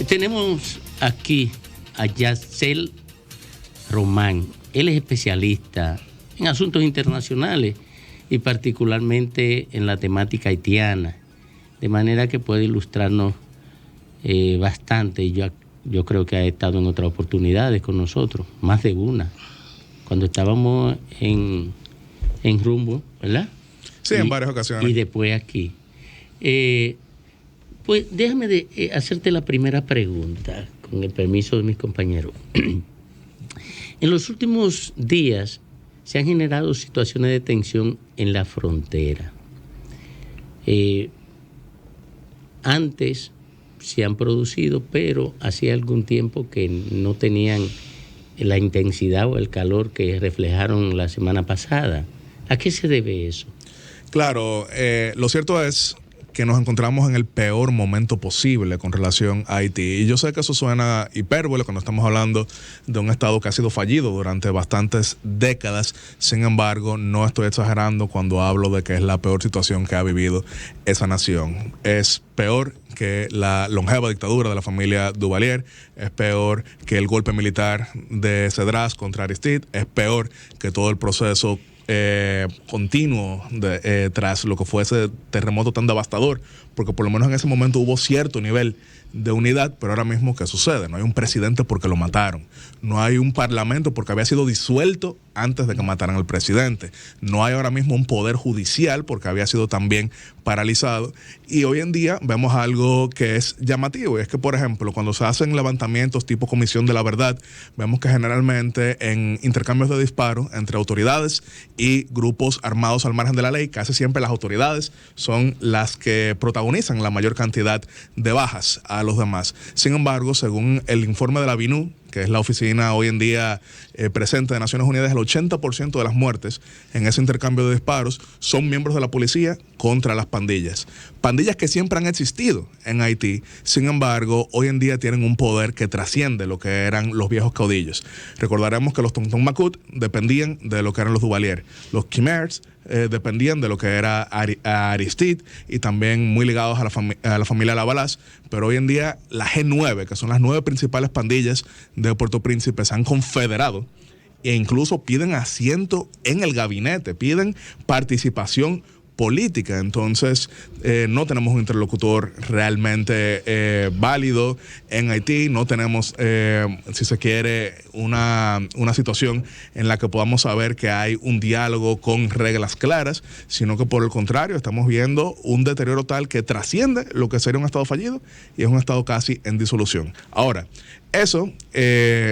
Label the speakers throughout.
Speaker 1: Tenemos aquí a Yacel Román. Él es especialista en asuntos internacionales y particularmente en la temática haitiana, de manera que puede ilustrarnos bastante. Yo creo que ha estado en otras oportunidades con nosotros, más de una, cuando estábamos en Rumbo, ¿verdad?
Speaker 2: Sí, en varias ocasiones.
Speaker 1: Y después aquí. Pues déjame hacerte la primera pregunta, con el permiso de mis compañeros. En los últimos días se han generado situaciones de tensión en la frontera. Antes se han producido, pero hacía algún tiempo que no tenían la intensidad o el calor que reflejaron la semana pasada. ¿A qué se debe eso?
Speaker 2: Claro, lo cierto es que nos encontramos en el peor momento posible con relación a Haití. Y yo sé que eso suena hipérbole cuando estamos hablando de un estado que ha sido fallido durante bastantes décadas. Sin embargo, no estoy exagerando cuando hablo de que es la peor situación que ha vivido esa nación. Es peor que la longeva dictadura de la familia Duvalier, es peor que el golpe militar de Cedras contra Aristide, es peor que todo el proceso continuo tras lo que fue ese terremoto tan devastador, porque por lo menos en ese momento hubo cierto nivel de unidad, pero ahora mismo ¿qué sucede? No hay un presidente porque lo mataron, no hay un parlamento porque había sido disuelto antes de que mataran al presidente, no hay ahora mismo un poder judicial porque había sido también paralizado, y hoy en día vemos algo que es llamativo, y es que, por ejemplo, cuando se hacen levantamientos tipo Comisión de la Verdad, vemos que generalmente en intercambios de disparos entre autoridades y grupos armados al margen de la ley, casi siempre las autoridades son las que protagonizan la mayor cantidad de bajas a los demás. Sin embargo, según el informe de la BINU, que es la oficina hoy en día presente de Naciones Unidas, el 80% de las muertes en ese intercambio de disparos son miembros de la policía contra las pandillas. Pandillas que siempre han existido en Haití, sin embargo, hoy en día tienen un poder que trasciende lo que eran los viejos caudillos. Recordaremos que los Tonton Macoute dependían de lo que eran los Duvalier, los Khmers dependían de lo que era Aristide y también muy ligados a la familia Lavalas, pero hoy en día la G9, que son las 9 principales pandillas de Puerto Príncipe, se han confederado e incluso piden asiento en el gabinete, piden participación política. Entonces no tenemos un interlocutor realmente válido en Haití, no tenemos, si se quiere, una situación en la que podamos saber que hay un diálogo con reglas claras, sino que por el contrario estamos viendo un deterioro tal que trasciende lo que sería un estado fallido y es un estado casi en disolución. Ahora, eso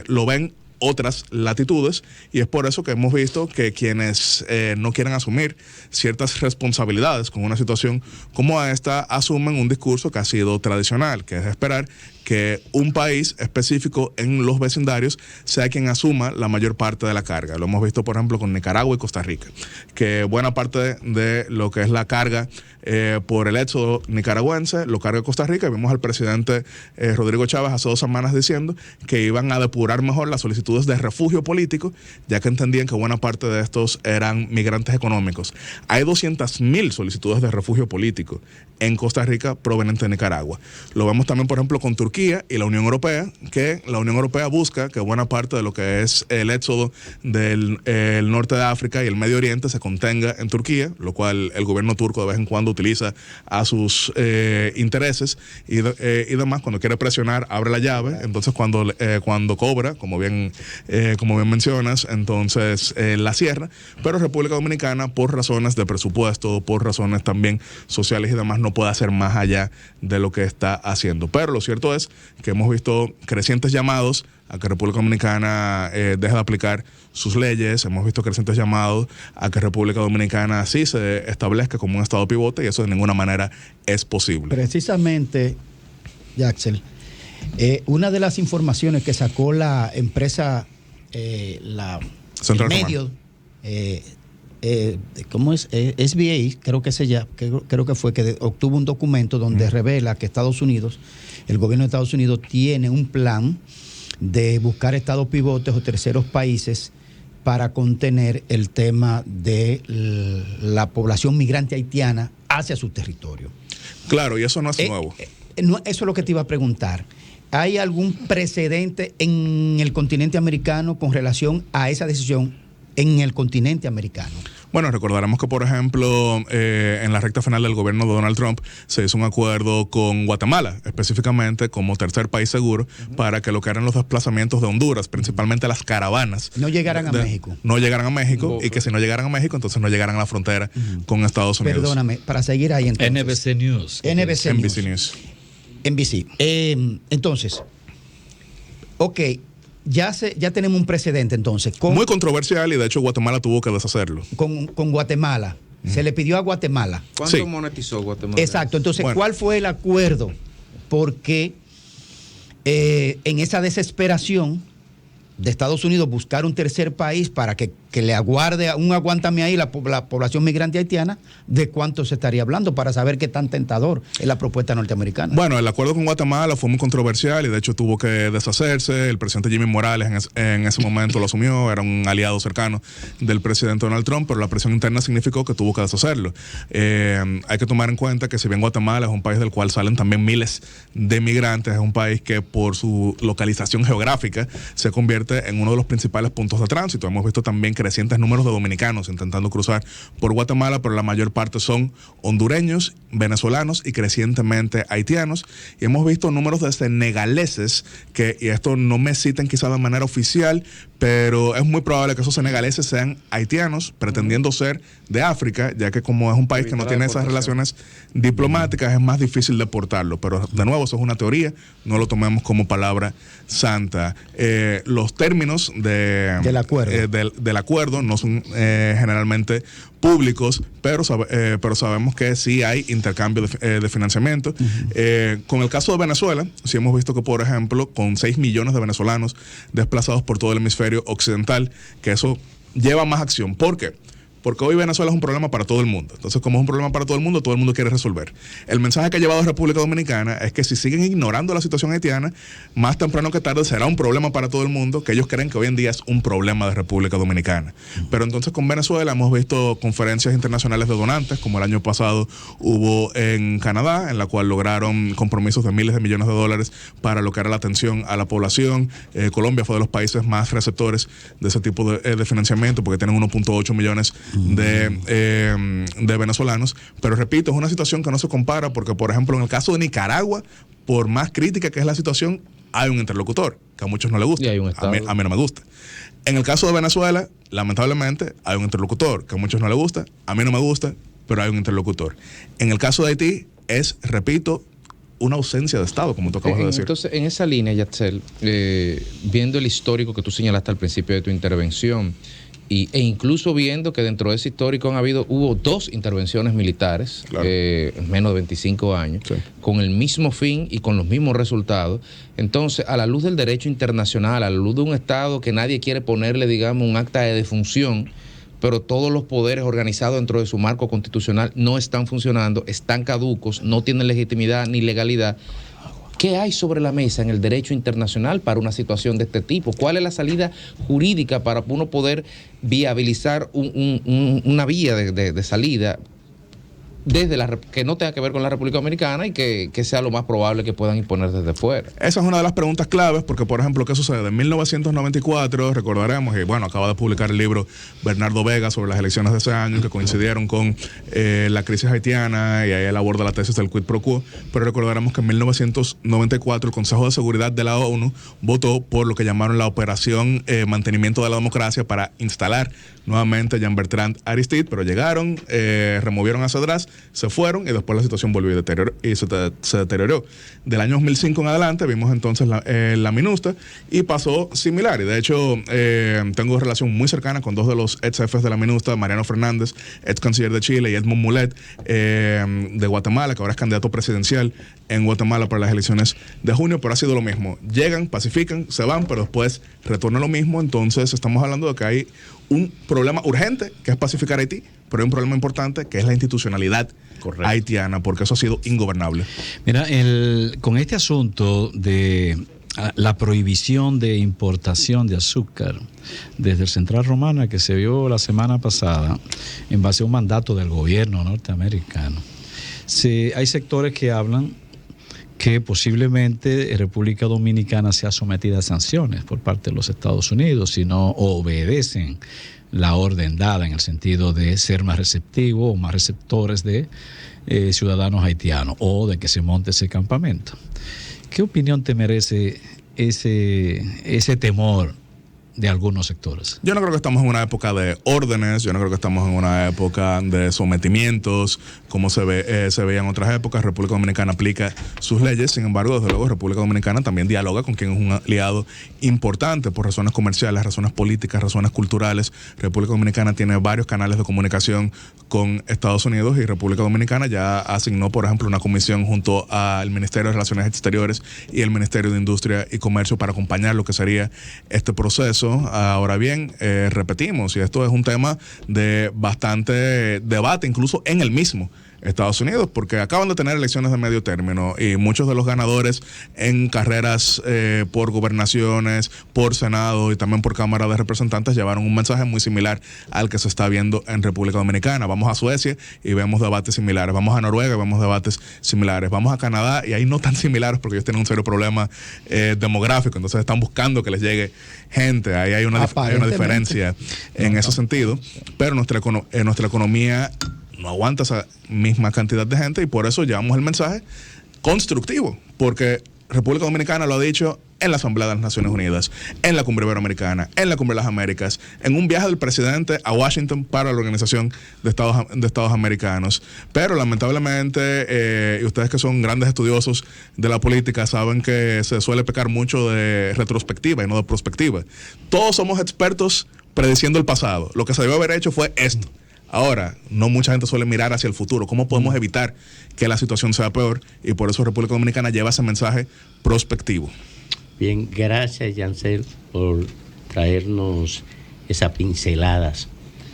Speaker 2: lo ven otras latitudes, y es por eso que hemos visto que quienes no quieren asumir ciertas responsabilidades con una situación como esta asumen un discurso que ha sido tradicional, que es esperar que un país específico en los vecindarios sea quien asuma la mayor parte de la carga. Lo hemos visto, por ejemplo, con Nicaragua y Costa Rica, que buena parte de lo que es la carga por el éxodo nicaragüense lo carga Costa Rica, y vimos al presidente Rodrigo Chávez hace 2 semanas diciendo que iban a depurar mejor las solicitudes de refugio político, ya que entendían que buena parte de estos eran migrantes económicos. Hay 200.000 solicitudes de refugio político en Costa Rica provenientes de Nicaragua. Lo vemos también, por ejemplo, con Turquía y la Unión Europea, que la Unión Europea busca que buena parte de lo que es el éxodo del el norte de África y el Medio Oriente se contenga en Turquía, lo cual el gobierno turco de vez en cuando utiliza a sus intereses y demás. Cuando quiere presionar, abre la llave. Entonces, cuando cobra, como bien mencionas, entonces la cierra. Pero República Dominicana, por razones de presupuesto, por razones también sociales y demás, no puede hacer más allá de lo que está haciendo. Pero lo cierto es que hemos visto crecientes llamados a que República Dominicana deje de aplicar sus leyes. Hemos visto crecientes llamados a que República Dominicana sí se establezca como un estado pivote, y eso de ninguna manera es posible.
Speaker 3: Precisamente, Yaxel, una de las informaciones que sacó la empresa, el medio, ¿cómo es? SBA, creo que fue, que obtuvo un documento donde revela que Estados Unidos, el gobierno de Estados Unidos tiene un plan de buscar estados pivotes o terceros países para contener el tema de la población migrante haitiana hacia su territorio.
Speaker 2: Claro, y eso no es nuevo.
Speaker 3: Eso es lo que te iba a preguntar. ¿Hay algún precedente en el continente americano con relación a esa decisión en el continente americano?
Speaker 2: Bueno, recordaremos que, por ejemplo, en la recta final del gobierno de Donald Trump se hizo un acuerdo con Guatemala, específicamente como tercer país seguro, para que lo que eran los desplazamientos de Honduras, principalmente las caravanas,
Speaker 3: no llegaran a México.
Speaker 2: No llegaran a México, y que si no llegaran a México, entonces no llegaran a la frontera con Estados Unidos.
Speaker 3: Perdóname, para seguir ahí entonces.
Speaker 4: NBC News.
Speaker 2: NBC News.
Speaker 3: NBC. Entonces, ok, ya tenemos un precedente entonces.
Speaker 2: Muy controversial, y de hecho Guatemala tuvo que deshacerlo.
Speaker 3: Con Guatemala. Se le pidió a Guatemala.
Speaker 5: ¿Cuánto monetizó Guatemala?
Speaker 3: Exacto. Entonces, ¿cuál fue el acuerdo? Porque en esa desesperación de Estados Unidos buscar un tercer país para que le aguarde un aguántame ahí la población migrante haitiana, ¿de cuánto se estaría hablando para saber qué tan tentador es la propuesta norteamericana?
Speaker 2: Bueno, el acuerdo con Guatemala fue muy controversial y de hecho tuvo que deshacerse. El presidente Jimmy Morales en ese momento lo asumió, era un aliado cercano del presidente Donald Trump, pero la presión interna significó que tuvo que deshacerlo. Hay que tomar en cuenta que si bien Guatemala es un país del cual salen también miles de migrantes, es un país que por su localización geográfica se convierte en uno de los principales puntos de tránsito. Hemos visto también crecientes números de dominicanos intentando cruzar por Guatemala, pero la mayor parte son hondureños, venezolanos y crecientemente haitianos. Y hemos visto números de senegaleses y esto no me citan quizá de manera oficial, pero es muy probable que esos senegaleses sean haitianos pretendiendo ser de África, ya que como es un país que no tiene esas relaciones diplomáticas, es más difícil deportarlo. Pero de nuevo, eso es una teoría, no lo tomemos como palabra santa. Los términos del acuerdo no son generalmente públicos, pero sabemos que sí hay intercambio de financiamiento. Con el caso de Venezuela, sí hemos visto que, por ejemplo, con 6 millones de venezolanos desplazados por todo el hemisferio occidental, que eso lleva más acción. ¿Por qué? Porque hoy Venezuela es un problema para todo el mundo. Entonces, como es un problema para todo el mundo quiere resolver. El mensaje que ha llevado a República Dominicana es que si siguen ignorando la situación haitiana, más temprano que tarde será un problema para todo el mundo, que ellos creen que hoy en día es un problema de República Dominicana. Pero entonces con Venezuela hemos visto conferencias internacionales de donantes, como el año pasado hubo en Canadá, en la cual lograron compromisos de miles de millones de dólares para lo que era la atención a la población. Colombia fue de los países más receptores de ese tipo de financiamiento, porque tienen 1.8 millones de venezolanos, pero repito, es una situación que no se compara porque, por ejemplo, en el caso de Nicaragua, por más crítica que es la situación, hay un interlocutor que a muchos no le gusta, a mí no me gusta. En el caso de Venezuela, lamentablemente, hay un interlocutor que a muchos no le gusta, a mí no me gusta, pero hay un interlocutor. En el caso de Haití es, repito, una ausencia de Estado, como tú acabas de decir.
Speaker 5: Entonces, en esa línea, Yatsel, viendo el histórico que tú señalaste al principio de tu intervención, e incluso viendo que dentro de ese histórico hubo 2 intervenciones militares, claro, en menos de 25 años, sí, con el mismo fin y con los mismos resultados. Entonces, a la luz del derecho internacional, a la luz de un Estado que nadie quiere ponerle, digamos, un acta de defunción, pero todos los poderes organizados dentro de su marco constitucional no están funcionando, están caducos, no tienen legitimidad ni legalidad. ¿Qué hay sobre la mesa en el derecho internacional para una situación de este tipo? ¿Cuál es la salida jurídica para uno poder viabilizar una vía de salida desde que no tenga que ver con la República Dominicana y que sea lo más probable que puedan imponer desde fuera?
Speaker 2: Esa es una de las preguntas claves, porque, por ejemplo, ¿qué sucede? En 1994, recordaremos, y bueno, acaba de publicar el libro Bernardo Vega sobre las elecciones de ese año, que coincidieron con la crisis haitiana, y ahí él aborda la tesis del quid pro quo, pero recordaremos que en 1994 el Consejo de Seguridad de la ONU votó por lo que llamaron la Operación Mantenimiento de la Democracia para instalar nuevamente a Jean-Bertrand Aristide, pero llegaron, removieron a Cedras, se fueron y después la situación volvió y se deterioró. Del año 2005 en adelante vimos entonces la MINUSTAH y pasó similar. Y de hecho tengo relación muy cercana con 2 de los ex jefes de la MINUSTAH, Mariano Fernández, ex canciller de Chile, y Edmond Mulet de Guatemala, que ahora es candidato presidencial en Guatemala para las elecciones de junio, pero ha sido lo mismo. Llegan, pacifican, se van, pero después retornan lo mismo. Entonces estamos hablando de que hay un problema urgente, que es pacificar Haití, pero hay un problema importante, que es la institucionalidad haitiana, porque eso ha sido ingobernable.
Speaker 4: Mira, con este asunto de la prohibición de importación de azúcar desde el Central Romana, que se vio la semana pasada en base a un mandato del gobierno norteamericano. Hay sectores que hablan que posiblemente República Dominicana sea sometida a sanciones por parte de los Estados Unidos si no obedecen la orden dada, en el sentido de ser más receptivos o más receptores de ciudadanos haitianos, o de que se monte ese campamento. ¿Qué opinión te merece ese temor de algunos sectores?
Speaker 2: Yo no creo que estamos en una época de órdenes, yo no creo que estamos en una época de sometimientos, como se veía en otras épocas. República Dominicana aplica sus leyes, sin embargo, desde luego, República Dominicana también dialoga con quien es un aliado importante por razones comerciales, razones políticas, razones culturales. República Dominicana tiene varios canales de comunicación con Estados Unidos, y República Dominicana ya asignó, por ejemplo, una comisión junto al Ministerio de Relaciones Exteriores y el Ministerio de Industria y Comercio para acompañar lo que sería este proceso. Ahora bien, repetimos, y esto es un tema de bastante debate, incluso en el mismo Estados Unidos, porque acaban de tener elecciones de medio término y muchos de los ganadores en carreras por gobernaciones, por Senado y también por Cámara de Representantes llevaron un mensaje muy similar al que se está viendo en República Dominicana. Vamos a Suecia y vemos debates similares, vamos a Noruega y vemos debates similares, vamos a Canadá y ahí no tan similares porque ellos tienen un serio problema demográfico, entonces están buscando que les llegue gente, ahí hay una diferencia en ese sentido, pero nuestra economía no aguanta esa misma cantidad de gente, y por eso llevamos el mensaje constructivo, porque República Dominicana lo ha dicho en la Asamblea de las Naciones Unidas, en la Cumbre Iberoamericana, en la Cumbre de las Américas, en un viaje del presidente a Washington para la Organización de Estados Americanos. Pero lamentablemente, y ustedes que son grandes estudiosos de la política saben que se suele pecar mucho de retrospectiva y no de prospectiva. Todos somos expertos prediciendo el pasado. Lo que se debió haber hecho fue esto. Ahora, no mucha gente suele mirar hacia el futuro. ¿Cómo podemos evitar que la situación sea peor? Y por eso República Dominicana lleva ese mensaje prospectivo.
Speaker 1: Bien, gracias, Yancel, por traernos esas pinceladas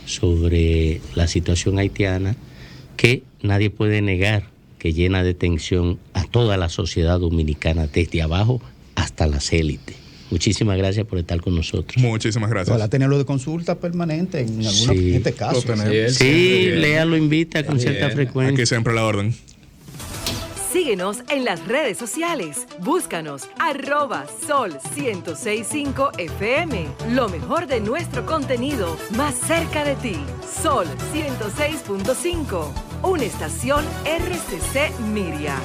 Speaker 1: sobre la situación haitiana, que nadie puede negar que llena de tensión a toda la sociedad dominicana, desde abajo hasta las élites. Muchísimas gracias por estar con nosotros.
Speaker 2: Muchísimas gracias.
Speaker 3: Ojalá tenerlo de consulta permanente en este caso.
Speaker 1: Sí, Lea lo invita con cierta frecuencia.
Speaker 2: Aquí siempre la orden.
Speaker 6: Síguenos en las redes sociales. Búscanos @Sol1065 FM. Lo mejor de nuestro contenido más cerca de ti. Sol 106.5. Una estación RCC Miria.